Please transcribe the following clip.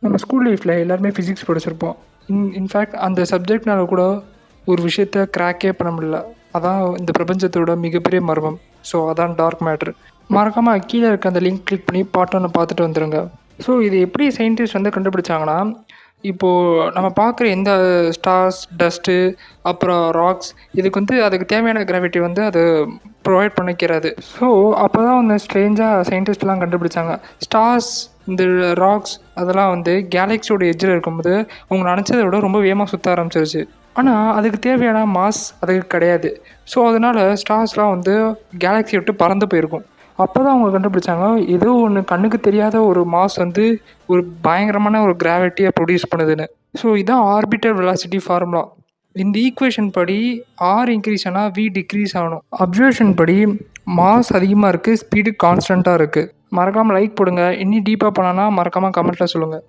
நம்ம ஸ்கூல் லைஃப்பில் எல்லாருமே ஃபிசிக்ஸ் படிச்சிருப்போம். இன்ஃபேக்ட் அந்த சப்ஜெக்ட்னால கூட ஒரு விஷயத்த கிராக்கே பண்ண முடியல. அதான் இந்த பிரபஞ்சத்தோட மிகப்பெரிய மர்மம். ஸோ அதான் டார்க் மேட்ரு. மறக்காமல் கீழே இருக்க அந்த லிங்க் கிளிக் பண்ணி பார்ட் 1 பார்த்துட்டு வந்துடுங்க. ஸோ இது எப்படி சயின்டிஸ்ட் வந்து கண்டுபிடிச்சாங்கன்னா, இப்போது நம்ம பார்க்குற எந்த ஸ்டார்ஸ், டஸ்ட்டு, அப்புறம் ராக்ஸ் இதுக்கு வந்து அதுக்கு தேவையான கிராவிட்டி வந்து அது ப்ரொவைட் பண்ணிக்கிறது. ஸோ அப்போ தான் வந்து ஸ்ட்ரேஞ்சாக சயின்டிஸ்ட்லாம் கண்டுபிடிச்சாங்க. ஸ்டார்ஸ், இந்த ராக்ஸ் அதெல்லாம் வந்து கேலக்ஸியோட எட்ஜில் இருக்கும்போது அவங்க நினச்சதை விட ரொம்ப வேகமாக சுற்ற ஆரம்பிச்சிருச்சு. ஆனால் அதுக்கு தேவையான மாஸ் அதுக்கு கிடையாது. ஸோ அதனால் ஸ்டார்ஸ்லாம் வந்து கேலக்ஸியை விட்டு பறந்து போயிருக்கும். அப்போ தான் அவங்க கண்டுபிடிச்சாங்க, ஏதோ ஒன்று கண்ணுக்கு தெரியாத ஒரு மாஸ் வந்து ஒரு பயங்கரமான ஒரு கிராவிட்டியை ப்ரொடியூஸ் பண்ணுதுன்னு. ஸோ இதான் ஆர்பிட்டல் வெலாசிட்டி ஃபார்முலா. இந்த ஈக்குவேஷன் படி ஆர் இன்க்ரீஸ் ஆனால் வி டிக்ரீஸ் ஆகணும். அப்சர்வேஷன் படி மாஸ் அதிகமாக இருக்குது, ஸ்பீடு கான்ஸ்டண்ட்டாக இருக்குது. மறக்காமல் லைக் போடுங்க. இன்னும் டீப்பாக பண்ணனா மறக்காமல் கமெண்ட்டில் சொல்லுங்கள்.